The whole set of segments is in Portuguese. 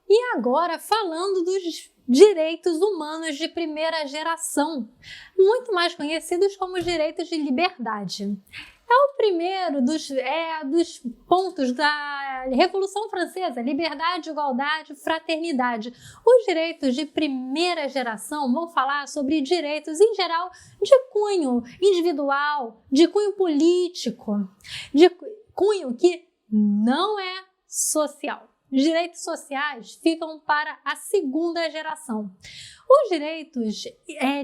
E agora falando dos direitos humanos de primeira geração, muito mais conhecidos como direitos de liberdade. É o primeiro dos pontos da Revolução Francesa: liberdade, igualdade, fraternidade. Os direitos de primeira geração vão falar sobre direitos, em geral, de cunho individual, de cunho político, de cunho que não é social. Os direitos sociais ficam para a segunda geração. Os direitos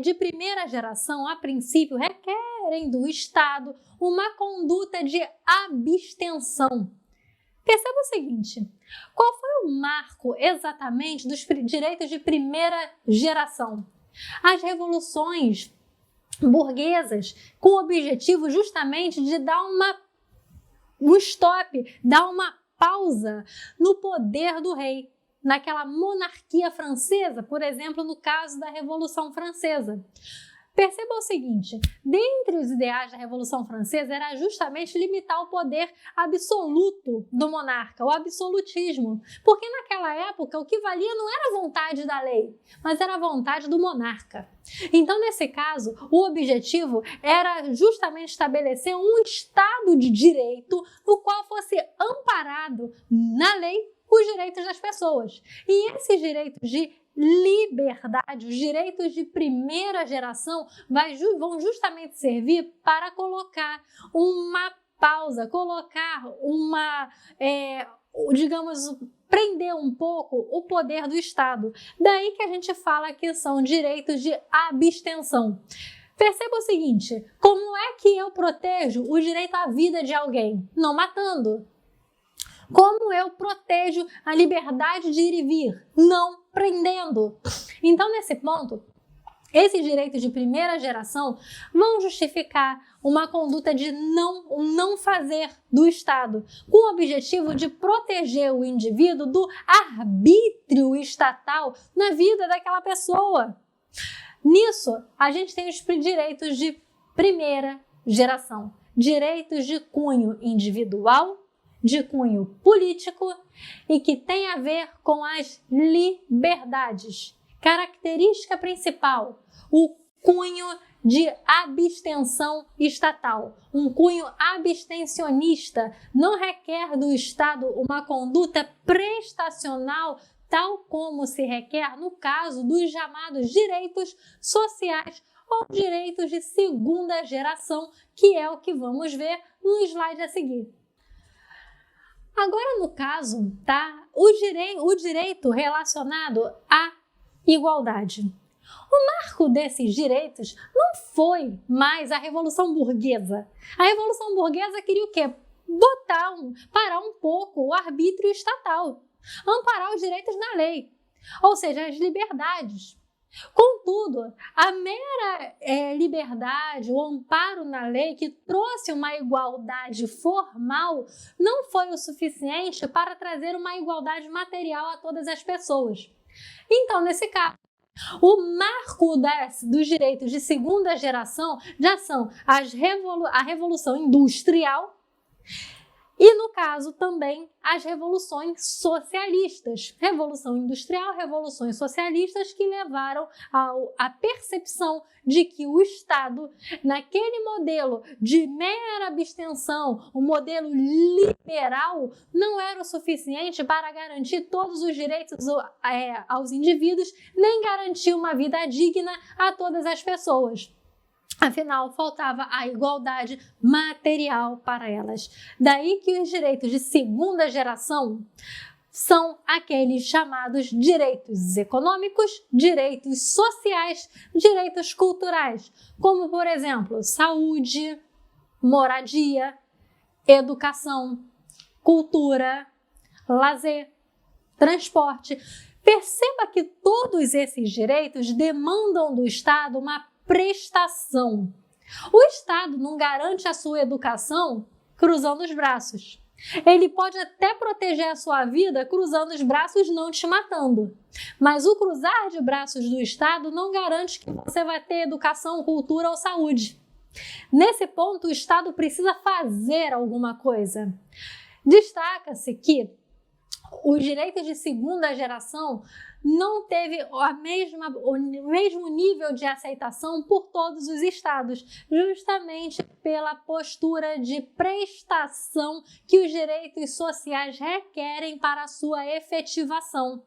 de primeira geração, a princípio, requerem do Estado uma conduta de abstenção. Perceba o seguinte: qual foi o marco exatamente dos direitos de primeira geração? As revoluções burguesas, com o objetivo justamente de dar um stop, dar uma pausa no poder do rei, naquela monarquia francesa, por exemplo, no caso da Revolução Francesa. Perceba o seguinte: dentre os ideais da Revolução Francesa era justamente limitar o poder absoluto do monarca, o absolutismo, porque naquela época o que valia não era a vontade da lei, mas era a vontade do monarca. Então, nesse caso, o objetivo era justamente estabelecer um Estado de direito no qual fosse amparado na lei os direitos das pessoas. E esses direitos de liberdade, os direitos de primeira geração vão justamente servir para colocar uma pausa, colocar prender um pouco o poder do Estado. Daí que a gente fala que são direitos de abstenção. Perceba o seguinte: como é que eu protejo o direito à vida de alguém? Não matando. Como eu protejo a liberdade de ir e vir? Não prendendo. Então, nesse ponto, esses direitos de primeira geração vão justificar uma conduta de não fazer do Estado, com o objetivo de proteger o indivíduo do arbítrio estatal na vida daquela pessoa. Nisso, a gente tem os direitos de primeira geração, direitos de cunho individual, de cunho político e que tem a ver com as liberdades. Característica principal: o cunho de abstenção estatal. Um cunho abstencionista não requer do Estado uma conduta prestacional, tal como se requer no caso dos chamados direitos sociais ou direitos de segunda geração, que é o que vamos ver no slide a seguir. Agora, no caso, o direito relacionado à igualdade. O marco desses direitos não foi mais a Revolução Burguesa. A Revolução Burguesa queria o quê? Parar um pouco o arbítrio estatal, amparar os direitos na lei, ou seja, as liberdades. Contudo, a mera liberdade, o amparo na lei que trouxe uma igualdade formal não foi o suficiente para trazer uma igualdade material a todas as pessoas. Então, nesse caso, o marco dos direitos de segunda geração já são a Revolução Industrial e, no caso, também as revoluções socialistas. Revolução Industrial, revoluções socialistas que levaram à percepção de que o Estado, naquele modelo de mera abstenção, o modelo liberal, não era o suficiente para garantir todos os direitos aos indivíduos, nem garantir uma vida digna a todas as pessoas. Afinal, faltava a igualdade material para elas. Daí que os direitos de segunda geração são aqueles chamados direitos econômicos, direitos sociais, direitos culturais, como, por exemplo, saúde, moradia, educação, cultura, lazer, transporte. Perceba que todos esses direitos demandam do Estado uma prestação. O Estado não garante a sua educação cruzando os braços. Ele pode até proteger a sua vida cruzando os braços, não te matando. Mas o cruzar de braços do Estado não garante que você vai ter educação, cultura ou saúde. Nesse ponto, o Estado precisa fazer alguma coisa. Destaca-se que Os direitos de segunda geração não teve o mesmo nível de aceitação por todos os estados, justamente pela postura de prestação que os direitos sociais requerem para a sua efetivação.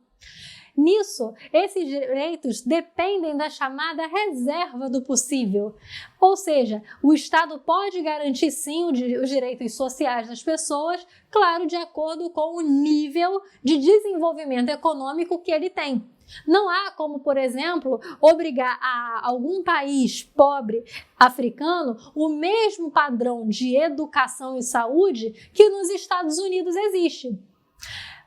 Nisso, esses direitos dependem da chamada reserva do possível. Ou seja, o Estado pode garantir sim os direitos sociais das pessoas, claro, de acordo com o nível de desenvolvimento econômico que ele tem. Não há como, por exemplo, obrigar a algum país pobre africano o mesmo padrão de educação e saúde que nos Estados Unidos existe.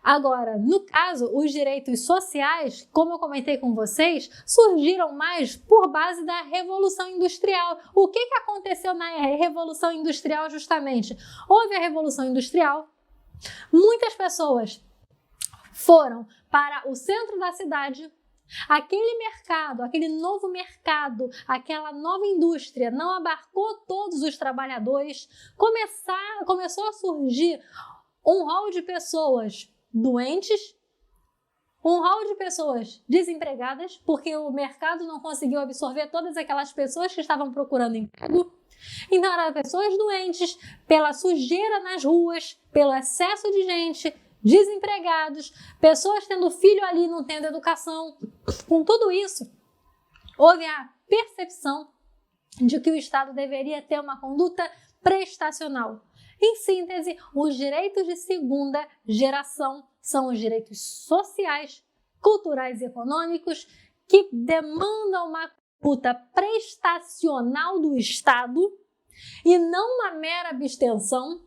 Agora, no caso, os direitos sociais, como eu comentei com vocês, surgiram mais por base da Revolução Industrial. O que aconteceu na Revolução Industrial justamente? Houve a Revolução Industrial, muitas pessoas foram para o centro da cidade. Aquele mercado, aquele novo mercado, aquela nova indústria não abarcou todos os trabalhadores. Começou a surgir um rol de pessoas doentes, um rol de pessoas desempregadas, porque o mercado não conseguiu absorver todas aquelas pessoas que estavam procurando emprego. Então, eram pessoas doentes, pela sujeira nas ruas, pelo excesso de gente, desempregados, pessoas tendo filho ali não tendo educação. Com tudo isso, houve a percepção de que o Estado deveria ter uma conduta prestacional. Em síntese, os direitos de segunda geração são os direitos sociais, culturais e econômicos que demandam uma conduta prestacional do Estado e não uma mera abstenção,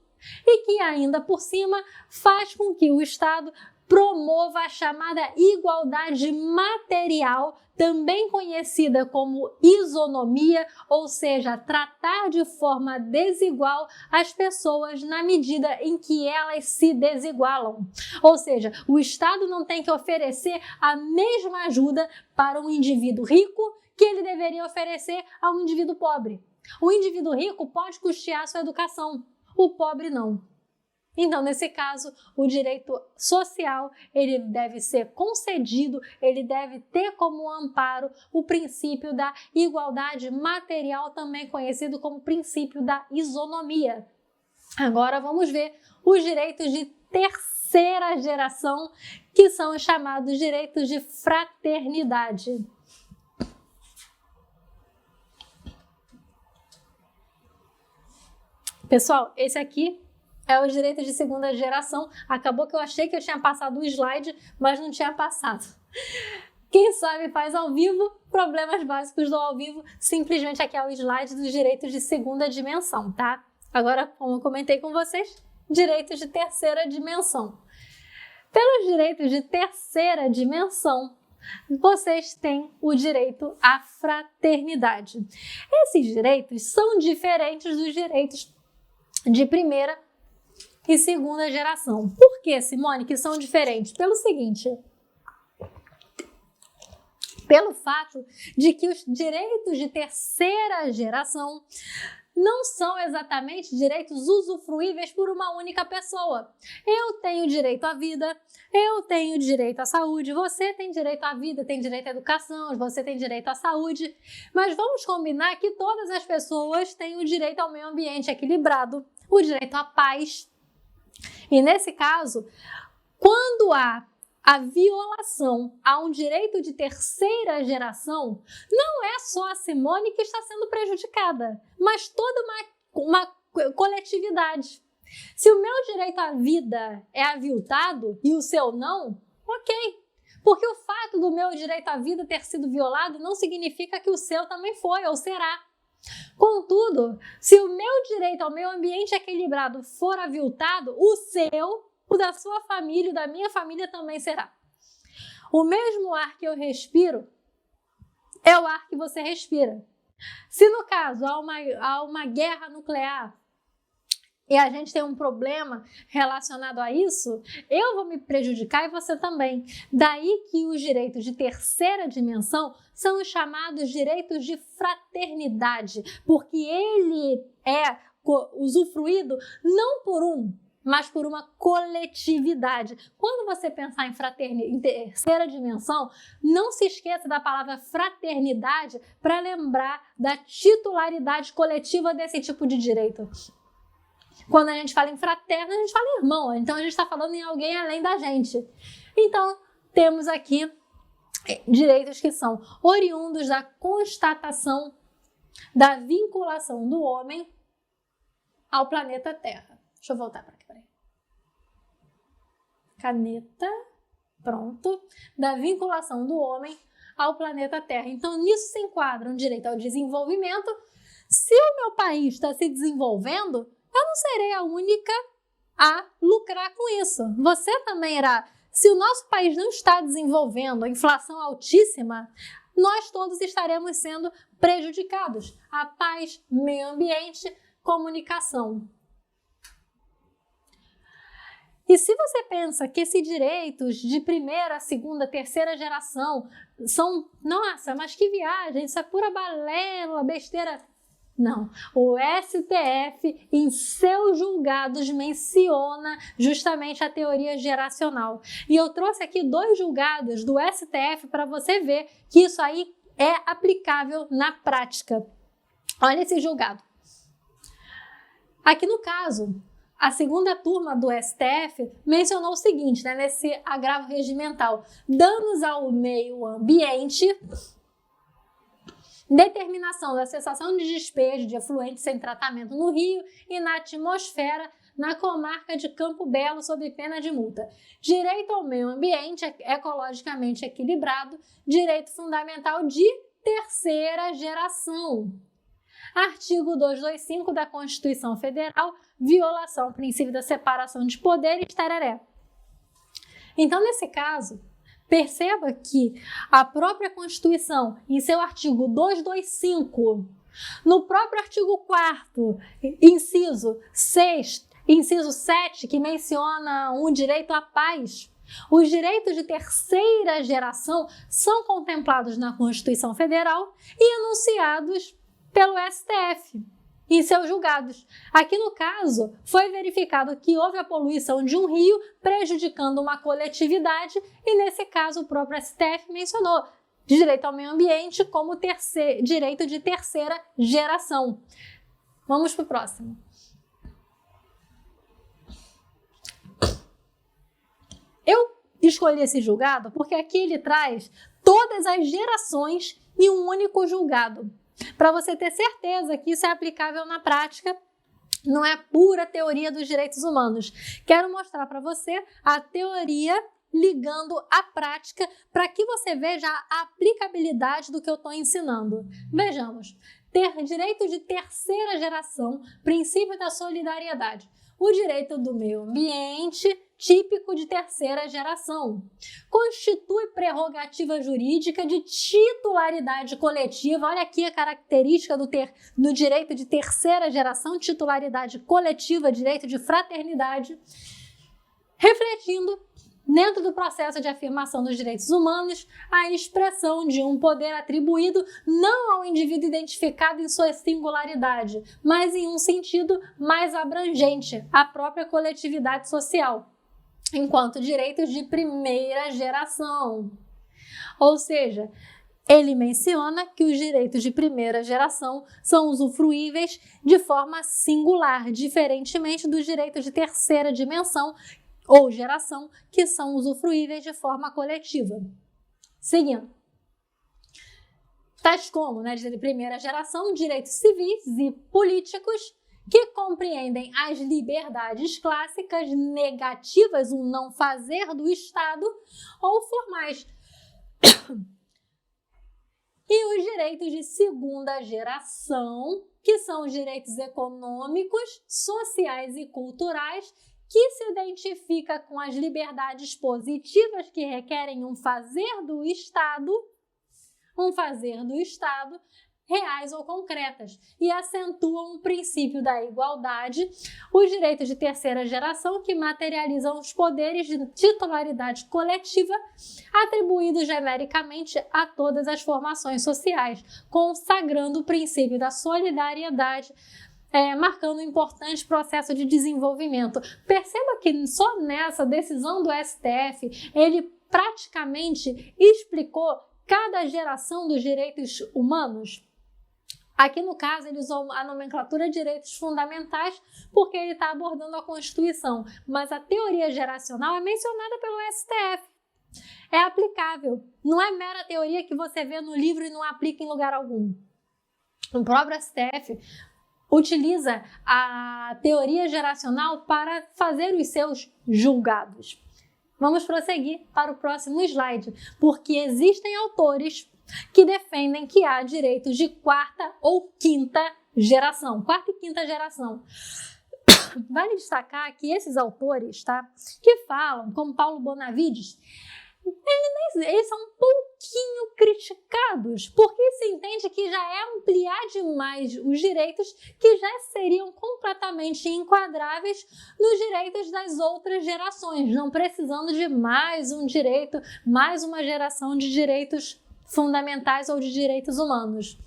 e que ainda por cima faz com que o Estado promova a chamada igualdade material, também conhecida como isonomia, ou seja, tratar de forma desigual as pessoas na medida em que elas se desigualam. Ou seja, o Estado não tem que oferecer a mesma ajuda para um indivíduo rico que ele deveria oferecer a um indivíduo pobre. O indivíduo rico pode custear sua educação, o pobre não. Então, nesse caso, o direito social ele deve ser concedido, ele deve ter como amparo o princípio da igualdade material, também conhecido como princípio da isonomia. Agora vamos ver os direitos de terceira geração, que são os chamados direitos de fraternidade. Pessoal, esse aqui é os direitos de segunda geração. Acabou que eu achei que eu tinha passado o slide, mas não tinha passado. Quem sabe faz ao vivo, problemas básicos do ao vivo. Simplesmente aqui é o slide dos direitos de segunda dimensão, tá? Agora, como eu comentei com vocês, direitos de terceira dimensão. Pelos direitos de terceira dimensão, vocês têm o direito à fraternidade. Esses direitos são diferentes dos direitos de primeira e segunda geração. Por que, Simone, que são diferentes? Pelo seguinte, pelo fato de que os direitos de terceira geração não são exatamente direitos usufruíveis por uma única pessoa. Eu tenho direito à vida, eu tenho direito à saúde, você tem direito à vida, tem direito à educação, você tem direito à saúde, mas vamos combinar que todas as pessoas têm o direito ao meio ambiente equilibrado, o direito à paz. E nesse caso, quando há a violação a um direito de terceira geração, não é só a Simone que está sendo prejudicada, mas toda uma coletividade. Se o meu direito à vida é aviltado e o seu não, ok. Porque o fato do meu direito à vida ter sido violado não significa que o seu também foi ou será. Contudo, se o meu direito ao meio ambiente equilibrado for aviltado, o seu, o da sua família, o da minha família também será. O mesmo ar que eu respiro é o ar que você respira. Se no caso há uma guerra nuclear e a gente tem um problema relacionado a isso, eu vou me prejudicar e você também. Daí que os direitos de terceira dimensão são os chamados direitos de fraternidade, porque ele é usufruído não por um, mas por uma coletividade. Quando você pensar em terceira dimensão, não se esqueça da palavra fraternidade para lembrar da titularidade coletiva desse tipo de direito. Quando a gente fala em fraterno, a gente fala em irmão, então a gente está falando em alguém além da gente. Então, temos aqui direitos que são oriundos da constatação da vinculação do homem ao planeta Terra. Deixa eu voltar para aqui, peraí. Caneta, pronto. Da vinculação do homem ao planeta Terra. Então, nisso se enquadra um direito ao desenvolvimento. Se o meu país está se desenvolvendo, eu não serei a única a lucrar com isso. Você também irá. Se o nosso país não está desenvolvendo, a inflação altíssima, nós todos estaremos sendo prejudicados. A paz, meio ambiente, comunicação. E se você pensa que esses direitos de primeira, segunda, terceira geração são, nossa, mas que viagem, isso é pura balela, besteira. Não, o STF em seus julgados menciona justamente a teoria geracional. E eu trouxe aqui 2 julgados do STF para você ver que isso aí é aplicável na prática. Olha esse julgado. Aqui no caso, a segunda turma do STF mencionou o seguinte, né, nesse agravo regimental: danos ao meio ambiente, determinação da cessação de despejo de efluentes sem tratamento no rio e na atmosfera na comarca de Campo Belo sob pena de multa. Direito ao meio ambiente ecologicamente equilibrado, direito fundamental de terceira geração. Artigo 225 da Constituição Federal, violação ao princípio da separação de poderes, tararé. Então, nesse caso, perceba que a própria Constituição, em seu artigo 225, no próprio artigo 4º, inciso 6, inciso 7, que menciona o direito à paz, os direitos de terceira geração são contemplados na Constituição Federal e enunciados pelo STF em seus julgados. Aqui no caso, foi verificado que houve a poluição de um rio prejudicando uma coletividade e nesse caso o próprio STF mencionou direito ao meio ambiente como direito de terceira geração. Vamos para o próximo. Eu escolhi esse julgado porque aqui ele traz todas as gerações em um único julgado. Para você ter certeza que isso é aplicável na prática, não é pura teoria dos direitos humanos. Quero mostrar para você a teoria ligando a prática para que você veja a aplicabilidade do que eu estou ensinando. Vejamos. Ter direito de terceira geração, princípio da solidariedade. O direito do meio ambiente, típico de terceira geração. Constitui prerrogativa jurídica de titularidade coletiva. Olha aqui a característica do direito de terceira geração, titularidade coletiva, direito de fraternidade, refletindo, dentro do processo de afirmação dos direitos humanos, a expressão de um poder atribuído não ao indivíduo identificado em sua singularidade, mas em um sentido mais abrangente, à própria coletividade social, enquanto direitos de primeira geração. Ou seja, ele menciona que os direitos de primeira geração são usufruíveis de forma singular, diferentemente dos direitos de terceira dimensão ou geração, que são usufruíveis de forma coletiva. Seguindo. Tais como, de primeira geração, direitos civis e políticos que compreendem as liberdades clássicas negativas, o não fazer do Estado, ou formais. E os direitos de segunda geração, que são os direitos econômicos, sociais e culturais, que se identifica com as liberdades positivas que requerem um fazer do Estado, reais ou concretas, e acentuam o princípio da igualdade, os direitos de terceira geração que materializam os poderes de titularidade coletiva atribuídos genericamente a todas as formações sociais, consagrando o princípio da solidariedade marcando um importante processo de desenvolvimento. Perceba que só nessa decisão do STF, ele praticamente explicou cada geração dos direitos humanos. Aqui no caso ele usou a nomenclatura de direitos fundamentais porque ele está abordando a Constituição, mas a teoria geracional é mencionada pelo STF. É aplicável, não é mera teoria que você vê no livro e não aplica em lugar algum. O próprio STF utiliza a teoria geracional para fazer os seus julgados. Vamos prosseguir para o próximo slide, porque existem autores que defendem que há direitos de quarta ou quinta geração. Quarta e quinta geração. Vale destacar que esses autores, que falam, como Paulo Bonavides, eles são um pouquinho criticados, porque se entende que já é ampliar demais os direitos que já seriam completamente enquadráveis nos direitos das outras gerações, não precisando de mais um direito, mais uma geração de direitos fundamentais ou de direitos humanos.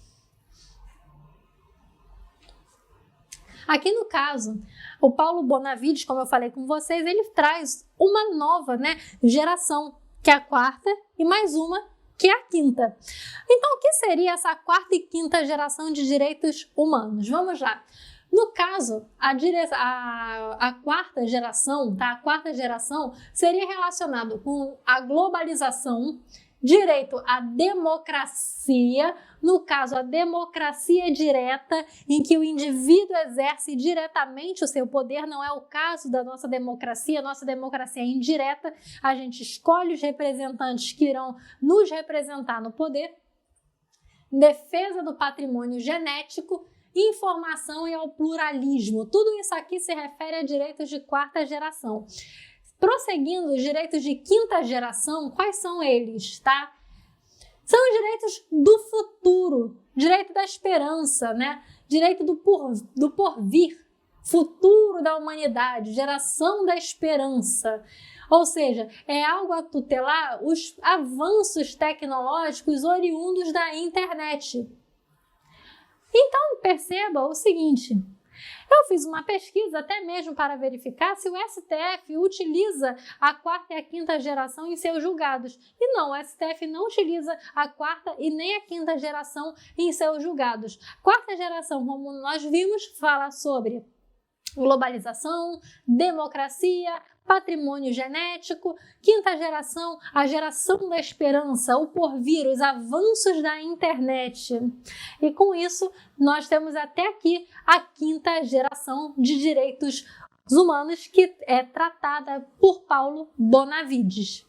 Aqui no caso, o Paulo Bonavides, como eu falei com vocês, ele traz uma nova geração, que é a quarta, e mais uma, que é a quinta. Então, o que seria essa quarta e quinta geração de direitos humanos? Vamos lá. No caso, a quarta geração, a quarta geração seria relacionado com a globalização, direito à democracia, no caso, a democracia direta, em que o indivíduo exerce diretamente o seu poder, não é o caso da nossa democracia é indireta, a gente escolhe os representantes que irão nos representar no poder, defesa do patrimônio genético, informação e ao pluralismo. Tudo isso aqui se refere a direitos de quarta geração. Prosseguindo, os direitos de quinta geração, quais são eles, São os direitos do futuro, direito da esperança, Direito do porvir, futuro da humanidade, geração da esperança. Ou seja, é algo a tutelar os avanços tecnológicos oriundos da internet. Então, perceba o seguinte: eu fiz uma pesquisa até mesmo para verificar se o STF utiliza a quarta e a quinta geração em seus julgados. E não, o STF não utiliza a quarta e nem a quinta geração em seus julgados. Quarta geração, como nós vimos, fala sobre globalização, democracia, patrimônio genético. Quinta geração, a geração da esperança, o porvir, os avanços da internet. E com isso, nós temos até aqui a quinta geração de direitos humanos, que é tratada por Paulo Bonavides.